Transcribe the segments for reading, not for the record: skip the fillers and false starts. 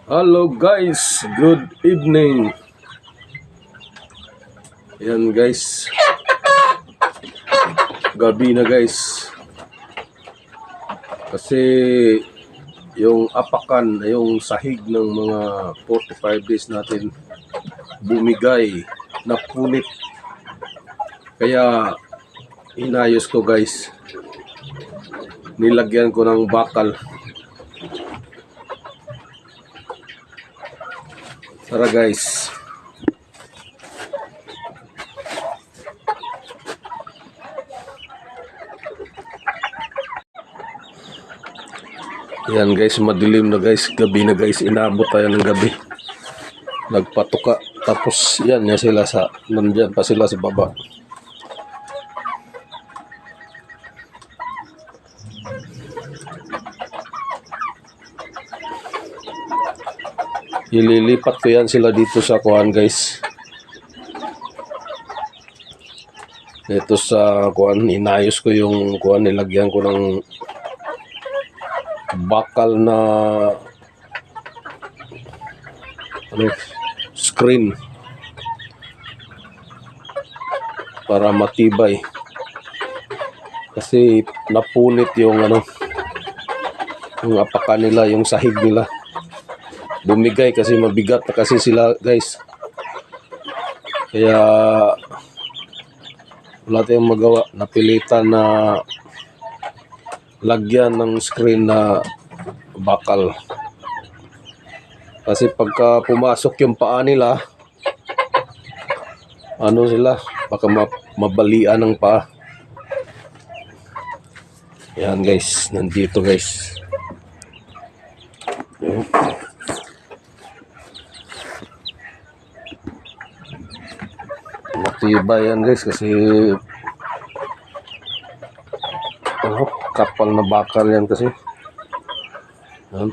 Hello guys, good evening. Yan guys, gabi na guys. Kasi yung apakan, yung sahig ng mga 45 days natin bumigay, napunit. Kaya inayos ko guys. Nilagyan ko ng bakal. Tara guys. Yan guys, madilim na guys, gabi na guys, inabot tayo ng gabi. Nagpatuka, tapos yan sila nandyan pa sila sa baba. Ililipat ko yan sila dito sa kuhan guys. Dito sa kuhan, inayos ko yung kuhan, nilagyan ko ng bakal na screen para matibay. Kasi napunit yung yung apakan nila, yung sahig nila. Bumigay kasi mabigat na kasi sila guys. Kaya wala tayong magawa. Napilitan na lagyan ng screen na bakal. Kasi pagka pumasok yung paa nila, sila, baka mabalian ng paa. Yan guys, nandito guys. Matibay yan guys kasi kapal na bakal yan kasi. Yan.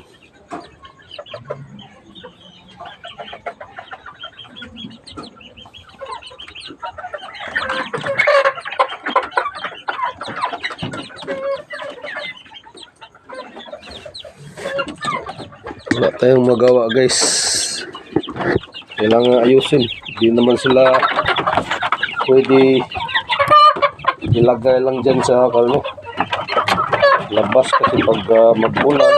Wala tayong magawa guys. Kailangan ayusin. Hindi naman sila pwede ilagay lang dyan sa labas kasi pag mag-ulan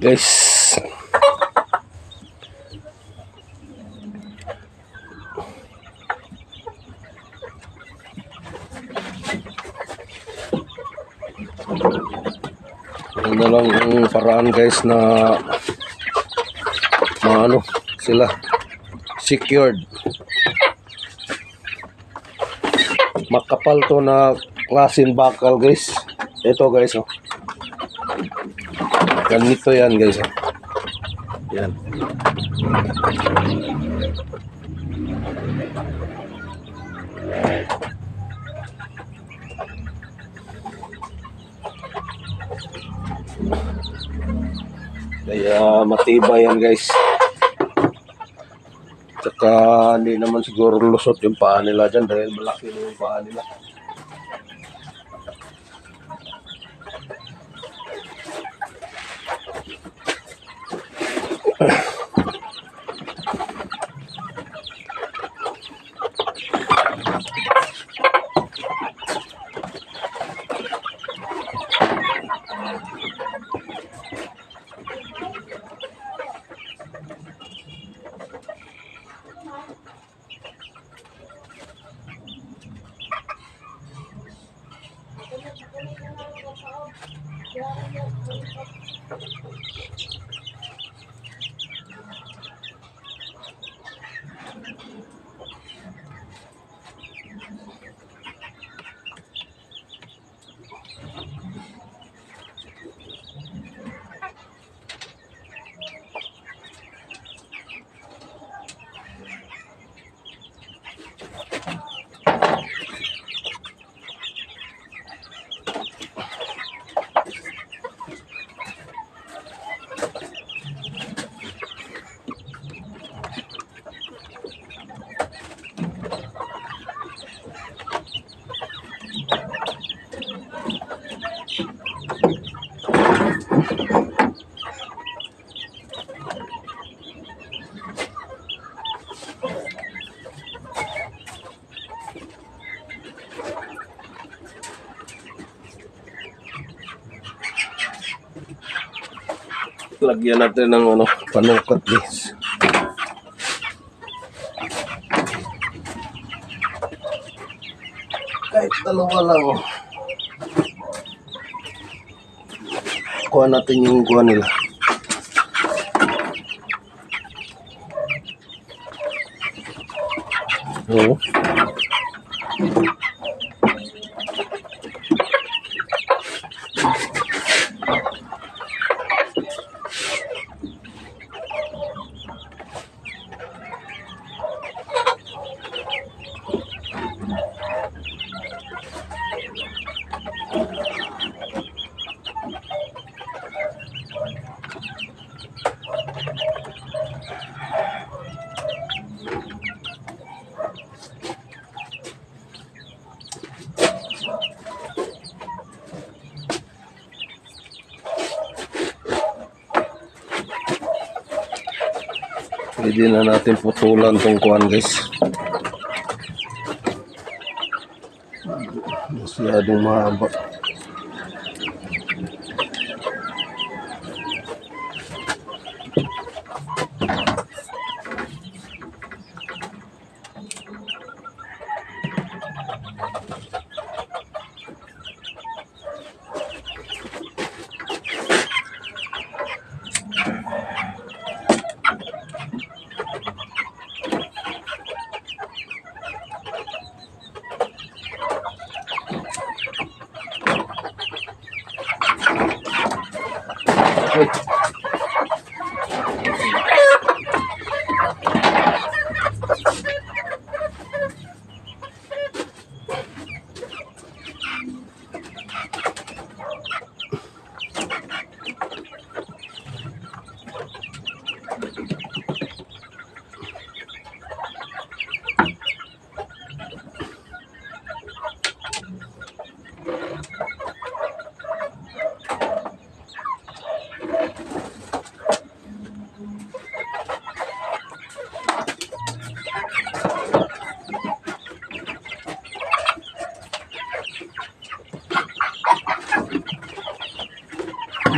guys. Yan na lang ang paraan guys na sila secured. Makapal to na klaseng bakal guys. Ito guys ganito yan guys yan. Kaya matibay yan guys. Baka hindi naman siguro lusot yung paa nila dyan dahil malaki na yung paa nila. Lagyan natin ng ano, panukat guys. Kahit dalawa lang. Kuha natin yung kuha nila. Oo. Pwede na natin putulan tong kuhan guys. Masyadong mahaba.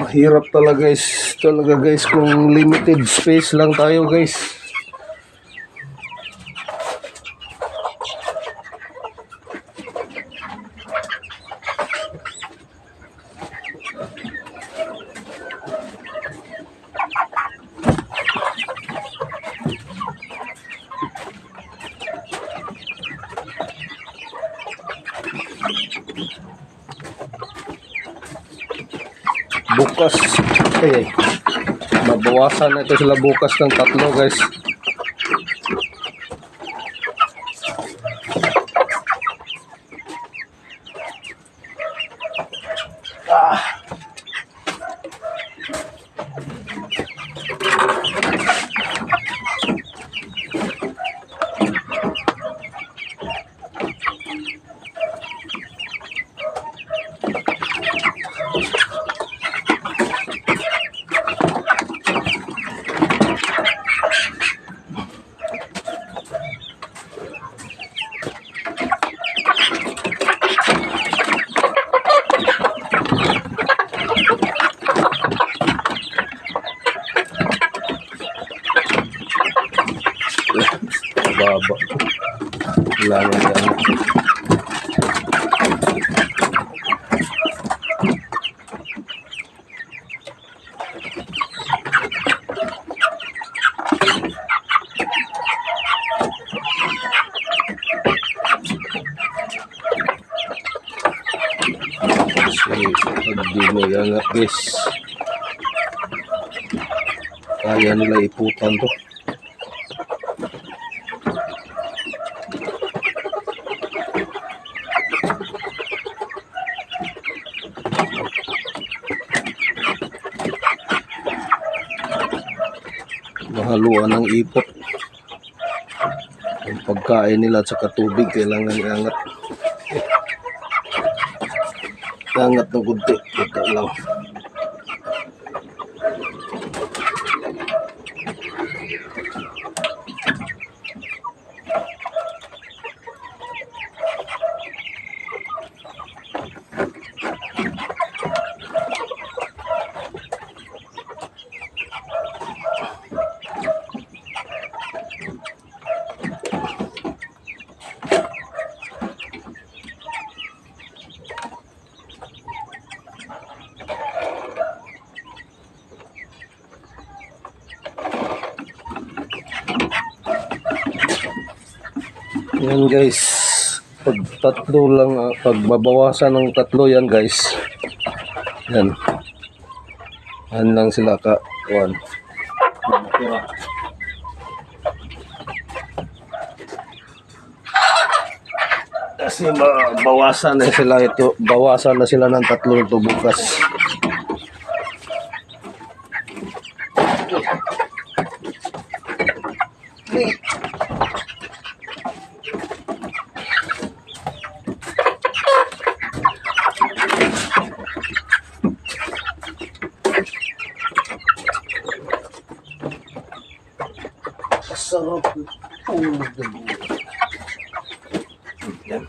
Mahirap talaga guys kung limited space lang tayo guys. Bukas mabawasan na ito sila bukas ng 3 guys. Kailangan yan. Kasi pag di mo yangat guys, kaya nila iputan to. Mahaluan ng ipot. Ang pagkain nila at saka tubig kailangan iangat. Iangat ng kunti. Ito lang. Yan guys, pag tatlo lang, pagbabawasan ng tatlo yan guys, yan lang sila ka, one. Kasi bawasan na sila ito, bawasan na sila ng tatlo ito bukas. Sarap tulog ng buhay. Yan.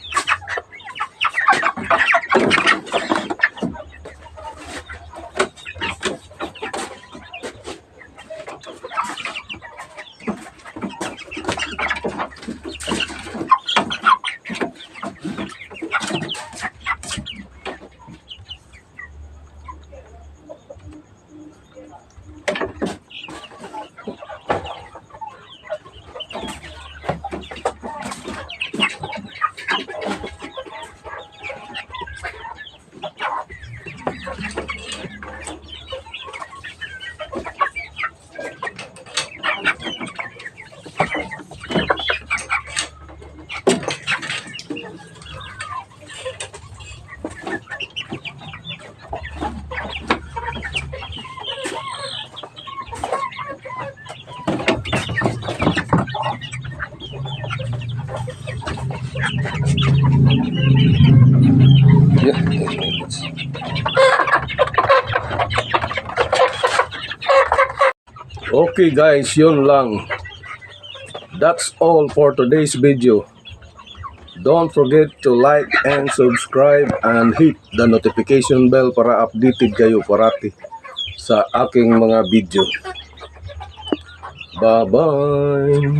Okay guys, yun lang. That's all for today's video. Don't forget to like and subscribe and hit the notification bell para updated kayo parati sa aking mga video. Bye-bye!